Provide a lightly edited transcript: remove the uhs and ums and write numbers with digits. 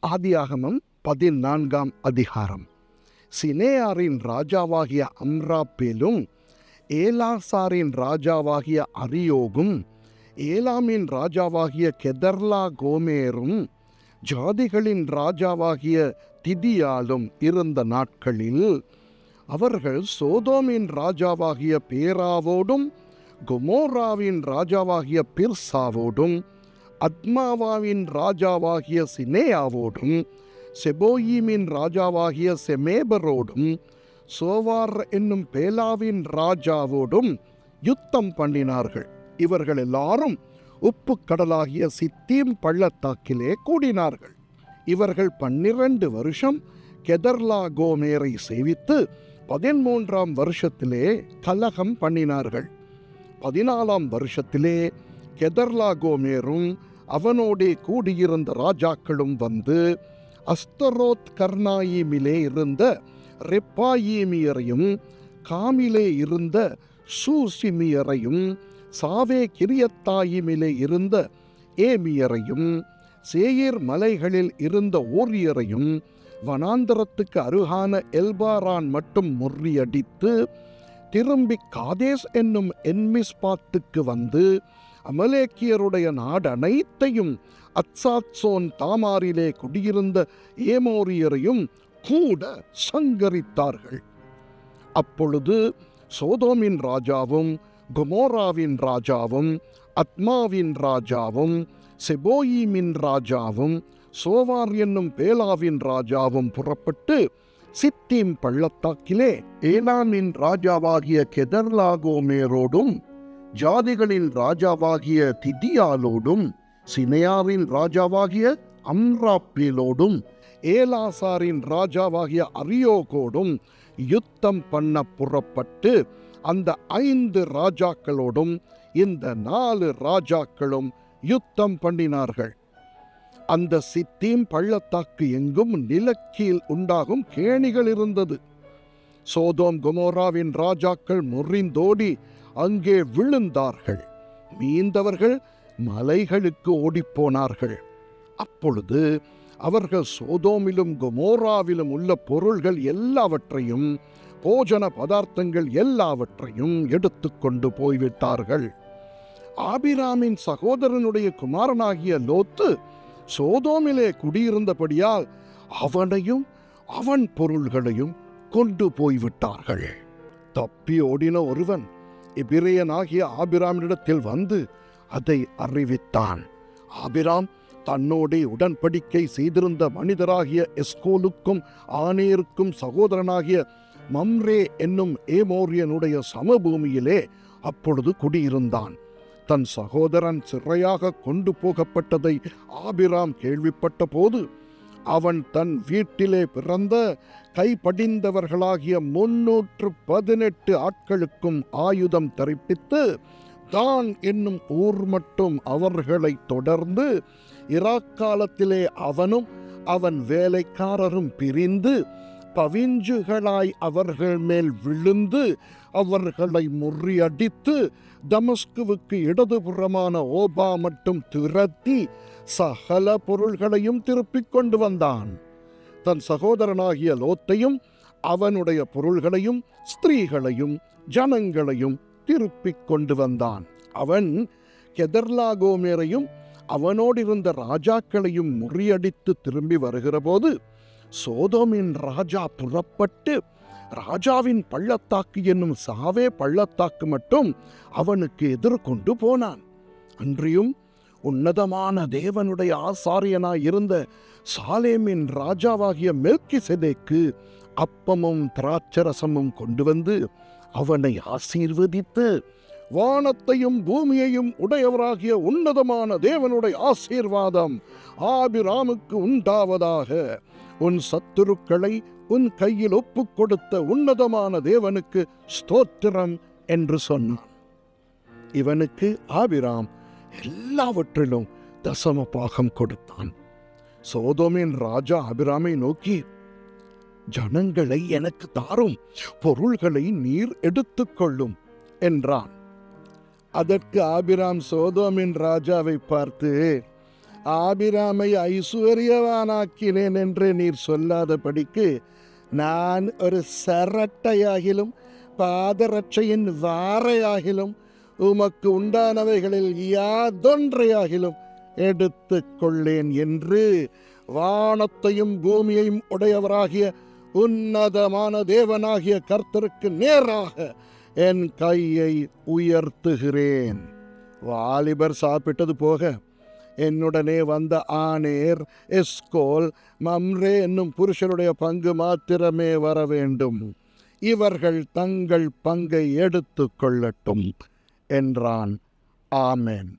ஆதியாகமம் 14ஆம் அதிகாரம். சினேயாரின் ராஜாவாகிய அம்ராப்பேலும் ஏலாசாரின் ராஜாவாகிய அரியோகும் ஏலாமின் ராஜாவாகிய கெதர்லா கோமேரும் ஜாதிகளின் ராஜாவாகிய திதியாலும் இருந்த நாட்களில் அவர்கள் சோதோமின் ராஜாவாகிய பேராவோடும் கொமோராவின் ராஜாவாகிய பிர்சாவோடும் அத்மாவாவின் ராஜாவாகிய சினேயாவோடும் செபோயீமின் ராஜாவாகிய செமேபரோடும் சோவார் என்னும் பேலாவின் ராஜாவோடும் யுத்தம் பண்ணினார்கள். இவர்கள் எல்லாரும் உப்பு கடலாகிய சித்தீம் பள்ளத்தாக்கிலே கூடினார்கள். இவர்கள் 12 வருஷம் கெதர்லா கோமேரை சேவித்து 13ஆம் வருஷத்திலே கலகம் பண்ணினார்கள். 14ஆம் வருஷத்திலே கெதர்லா கோமேரும் அவனோடே கூடியிருந்த ராஜாக்களும் வந்து அஸ்தரோத் கர்னாயிமிலே இருந்த ரெப்பாயீமியரையும் காமிலே இருந்த சூசிமியரையும் சாவே கிரியத்தாயிமிலே இருந்த ஏமியரையும் சேயீர் மலைகளில் இருந்த ஓரியரையும் வனாந்தரத்துக்கு அருகான எல்பாரான் மட்டும் முறியடித்து திரும்பி காதேஸ் என்னும் என்மிஸ்பாத்துக்கு வந்து அமலேக்கியருடைய நாடு அனைத்தையும் அத்சாத்சோன் தாமாரிலே குடியிருந்த ஏமோரியரையும் கூட சங்கரித்தார்கள். அப்பொழுது சோதோமின் ராஜாவும் கொமோராவின் ராஜாவும் அத்மாவின் ராஜாவும் செபோயீமின் ராஜாவும் சோவார் என்னும் பேலாவின் ராஜாவும் புறப்பட்டு சித்தீம் பள்ளத்தாக்கிலே ஏலாமின் ராஜாவாகிய கெதர்லா கோமேரோடும் ஜாதிகளின் ராஜாவாகிய திதியாலோடும் சினேயாரின் ராஜாவாகிய அம்ராப்பேலோடும் ஏலாசாரின் ராஜாவாகிய அரியோகோடும் யுத்தம் பண்ண புறப்பட்டு அந்த 5 ராஜாக்களோடும் இந்த 4 ராஜாக்களும் யுத்தம் பண்ணினார்கள். அந்த சித்தீம் பள்ளத்தாக்கு எங்கும் நிலக்கீழ் உண்டாகும் கேணிகள் இருந்தது. சோதோம் கொமோராவின் ராஜாக்கள் முறிந்தோடி அங்கே விழுந்தார்கள். மீந்தவர்கள் மலைகளுக்கு ஓடிப்போனார்கள். அப்பொழுது அவர்கள் சோதோமிலும் கொமோராவிலும் உள்ள பொருள்கள் எல்லாவற்றையும் போஜன பதார்த்தங்கள் எல்லாவற்றையும் எடுத்துக்கொண்டு போய்விட்டார்கள். ஆபிராமின் சகோதரனுடைய குமாரனாகிய லோத்து சோதோமிலே குடியிருந்தபடியால் அவனையும் அவன் பொருள்களையும் கொண்டு போய்விட்டார்கள். தப்பி ஓடின ஒருவன் எபிரேயனாகிய ஆபிராமினிடத்தில் வந்து அதை அறிவித்தான். ஆபிராம் தன்னோடே உடன்படிக்கை செய்திருந்த மனிதராகிய எஸ்கோலுக்கும் ஆனேருக்கும் சகோதரனாகிய மம்ரே என்னும் ஏமோரியனுடைய சமபூமியிலே அப்பொழுது குடியிருந்தான். தன் சகோதரன் சிறையாக கொண்டு போகப்பட்டதை ஆபிராம் கேள்விப்பட்ட போது அவன் தன் வீட்டிலே பிறந்த கைப்படிந்தவர்களாகிய 318 ஆட்களுக்கும் ஆயுதம் தரிப்பித்து தான் என்னும் ஊர் மட்டும் அவர்களை தொடர்ந்து இராக்காலத்திலே அவனும் அவன் வேலைக்காரரும் பிரிந்து பவிஞ்சுகளாய் அவர்கள் மேல் விழுந்து அவர்களை முறியடித்து தமஸ்குவுக்கு இடதுபுறமான ஓபா மட்டும் திரட்டி சகல பொருள்களையும் திருப்பிக் கொண்டு வந்தான். தன் சகோதரனாகிய லோத்தையும் அவனுடைய பொருள்களையும் ஸ்திரீகளையும் ஜனங்களையும் திருப்பிக் கொண்டு வந்தான். அவன் கெதர்லா கோமேரையும் அவனோடிருந்த ராஜாக்களையும் முறியடித்து திரும்பி வருகிற போது சோதோமின் ராஜா புறப்பட்டு ராஜாவின் பள்ளத்தாக்கு என்னும் சாவே பள்ளத்தாக்கு மட்டும் அவனுக்கு எதிர்கொண்டு போனான். அன்றியும் உன்னதமான தேவனுடைய ஆசாரியனாய் இருந்த சாலேமின் ராஜாவாகிய மெல்கிசேதேக்கு அப்பமும் திராட்சரசமும் கொண்டு வந்து அவனை ஆசீர்வதித்து, வானத்தையும் பூமியையும் உடையவராகிய உன்னதமான தேவனுடைய ஆசீர்வாதம் ஆபிராமுக்கு உண்டாவதாக, உன் சத்துருக்களை உன் கையில் ஒப்புக் கொடுத்த உன்னதமான தேவனுக்கு ஸ்தோத்திரம் என்று சொன்னான். இவனுக்கு ஆபிராம் எல்லாவற்றிலும் தசம பாகம் கொடுத்தான். சோதோமின் ராஜா ஆபிராமை நோக்கி, ஜனங்களை எனக்கு தாரும், பொருள்களை நீர் எடுத்துக்கொள்ளும் என்றான். அதற்கு ஆபிராம் சோதோமின் ராஜாவை பார்த்து, ஆபிராமை ஐசுவரியவானாக்கினேன் என்று நீர் சொல்லாதபடிக்கு நான் ஒரு சரட்டையாகிலும் பாதரட்சையின் வாரையாகிலும் உமக்கு உண்டானவைகளில் யாதொன்றையாகிலும் எடுத்து கொள்ளேன் என்று வானத்தையும் பூமியையும் உடையவராகிய உன்னதமான தேவனாகிய கர்த்தருக்கு நேராக என் கையை உயர்த்துகிறேன். வாலிபர் சாப்பிட்டது போக என்னுடனே வந்த ஆனேர், எஸ்கோல், மம்ரே என்னும் புருஷருடைய பங்கு மாத்திரமே வர வேண்டும். இவர்கள் தங்கள் பங்கை எடுத்து கொள்ளட்டும் என்றான். ஆமென்.